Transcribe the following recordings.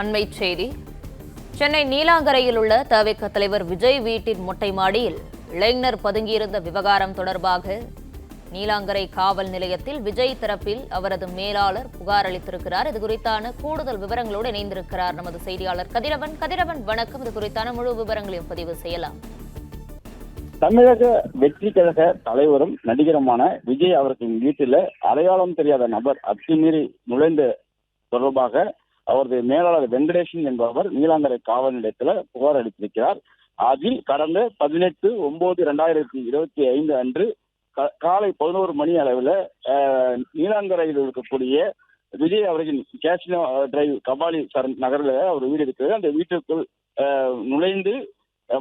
அண்மைச் செய்தி. சென்னை நீலாங்கரையில் உள்ள தவிக தலைவர் விஜய் வீட்டின் மொட்டை மாடியில் இளைஞர் பதுங்கியிருந்த விவகாரம் தொடர்பாக நீலாங்கரை காவல் நிலையத்தில் விஜய் தரப்பில் அவரது மேலாளர் புகார் அளித்திருக்கிறார். இது குறித்தான கூடுதல் விவரங்களோடு இணைந்திருக்கிறார் நமது செய்தியாளர் கதிரவன். வணக்கம். இது குறித்தான முழு விவரங்களையும் பதிவு செய்யலாம். தமிழக வெற்றி கழக தலைவரும் நடிகருமான விஜய் அவர்களின் வீட்டில் அடையாளம் தெரியாத நபர் அத்துமீறி நுழைந்த தொடர்பாக அவரது மேலாளர் வெங்கடேசன் என்பவர் நீலாங்கரை காவல் நிலையத்தில் புகார் அளித்திருக்கிறார். அதில் கடந்த 18/9/2025 அன்று காலை 11 மணி அளவில் நீலாங்கரையில் இருக்கக்கூடிய விஜய் அவர்களின் கேசினோ டிரைவ் கபாலி சரண் நகரில் அவர் வீடு இருக்கிறது. அந்த வீட்டிற்குள் நுழைந்து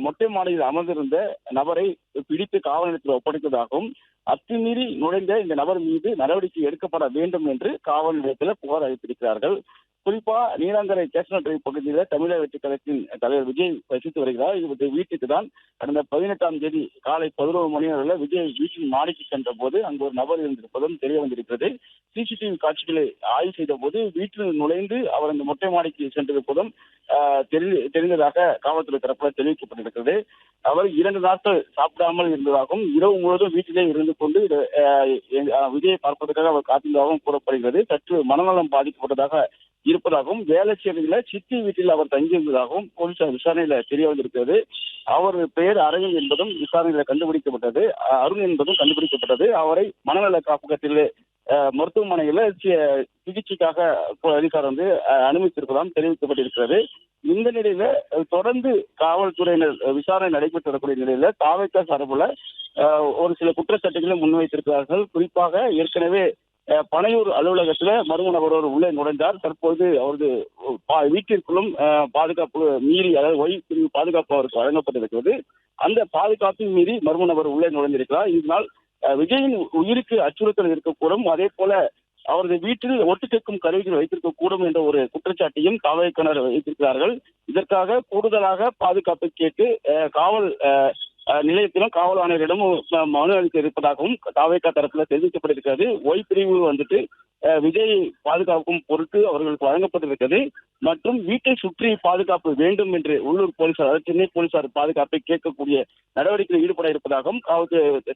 மொட்டை மாடியில் அமர்ந்திருந்த நபரை பிடித்து காவல் நிலையத்தில் ஒப்படைத்ததாகவும் அத்துமீறி நுழைந்த இந்த நபர் மீது நடவடிக்கை எடுக்கப்பட வேண்டும் என்று காவல் நிலையத்தில் புகார் அளித்திருக்கிறார்கள். குறிப்பா நீலாங்கரை கேசினோ டிரைவ் பகுதியில் தமிழக வெற்றி கழகத்தின் தலைவர் விஜய் வசித்து வருகிறார். இவரது வீட்டுக்கு தான் கடந்த 18ஆம் தேதி காலை 11 மணி அளவில் விஜய் வீட்டின் மாடிக்கு சென்ற போது அங்கு ஒரு நபர் இருந்திருப்பதும் தெரிய வந்திருக்கிறது. சிசிடிவி காட்சிகளை ஆய்வு செய்த போது வீட்டில் நுழைந்து அவர் அந்த மொட்டை மாடிக்கு சென்றிருப்பதும் தெரிந்ததாக காவல்துறை தரப்பில் தெரிவிக்கப்பட்டிருக்கிறது. அவர் 2 நாட்கள் சாப்பிடாமல் இருந்ததாகவும் இரவு முழுவதும் வீட்டிலே இருந்து கொண்டு விஜயை பார்ப்பதற்காக அவர் காத்திருந்ததாகவும் கூறப்படுகிறது. சற்று மனநலம் பாதிக்கப்பட்டதாக இருப்பதாகவும் வேளச்சேரியில் சித்தி வீட்டில் அவர் தங்கியிருந்ததாகவும் போலீசார் விசாரணையில தெரிய வந்திருக்கிறது. அவர் பெயர் அரவிந்த் என்பதும் விசாரணையில கண்டுபிடிக்கப்பட்டது. அருண் என்பதும் கண்டுபிடிக்கப்பட்டது. அவரை மனநல காப்பகத்தில் மருத்துவமனையில சிகிச்சைக்காக அதிகாரி அனுமதித்திருப்பதாகவும் தெரிவிக்கப்பட்டிருக்கிறது. இந்த நிலையில தொடர்ந்து காவல்துறையினர் விசாரணை நடைபெற்று வரக்கூடிய நிலையில தாவேகா சார்பில் ஒரு சில குற்றச்சாட்டுகளை முன்வைத்திருக்கிறார்கள். குறிப்பாக ஏற்கனவே பனையூர் அலுவலகத்துல மர்ம நபர் உள்ளே நுழைந்தார். தற்போது அவரது வீட்டிற்குள்ளும் பாதுகாப்பு மீறி, அதாவது ஒய் பிரிவு பாதுகாப்பு அவருக்கு வழங்கப்பட்டிருக்கிறது. அந்த பாதுகாப்பை மீறி மர்ம நபர் உள்ளே நுழைந்திருக்கிறார். இதனால் விஜயின் உயிருக்கு அச்சுறுத்தல் இருக்கக்கூடும், அதே போல அவரது வீட்டில் ஒட்டு கேட்கும் கருவிகள் வைத்திருக்க கூடும் என்ற ஒரு குற்றச்சாட்டையும் காவல்துறையினர் வைத்திருக்கிறார்கள். இதற்காக கூடுதலாக பாதுகாப்பை கேட்டு காவல் நிலையத்திலும் காவல் ஆணையரிடமும் மனு அளிக்க இருப்பதாகவும் தாவேகா தரப்பில் தெரிவிக்கப்பட்டிருக்கிறது. ஒய் பிரிவு விஜய் பாதுகாக்கும் பொருட்டு அவர்களுக்கு வழங்கப்பட்டிருக்கிறது. மற்றும் வீட்டை சுற்றி பாதுகாப்பு வேண்டும் என்று உள்ளூர் போலீசார், சென்னை போலீசார் பாதுகாப்பை கேட்கக்கூடிய நடவடிக்கையில் ஈடுபட இருப்பதாகவும்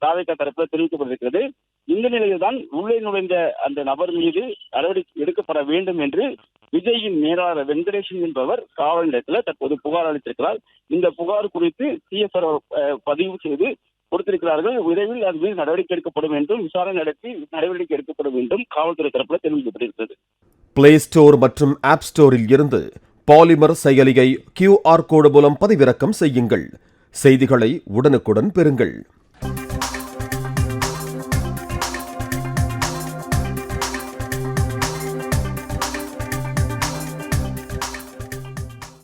தாவேகா தரப்பில் தெரிவிக்கப்பட்டிருக்கிறது. இந்த நிலையில் தான் உள்ளே நுழைந்த அந்த நபர் மீது நடவடிக்கை எடுக்கப்பட வேண்டும் என்று விஜயின் மேலாளர் வெங்கடேசன் என்பவர் காவல் நிலையத்தில் தற்போது புகார் அளித்திருக்கிறார். இந்த புகார் குறித்து சிஎஸ்ஆர் பதிவு செய்து கொடுத்திருக்கிறார்கள். விரைவில் அது மீது நடவடிக்கை எடுக்கப்படும் என்றும் விசாரணை நடத்தி நடவடிக்கை எடுக்கப்படும் என்றும் காவல்துறை தரப்பில் தெரிவிக்கப்பட்டிருக்கிறது. பிளே ஸ்டோர் மற்றும் ஆப் ஸ்டோரில் இருந்து பாலிமர் செயலியை QR கோடு மூலம் பதிவிறக்கம் செய்யுங்கள். செய்திகளை உடனுக்குடன் பெறுங்கள்.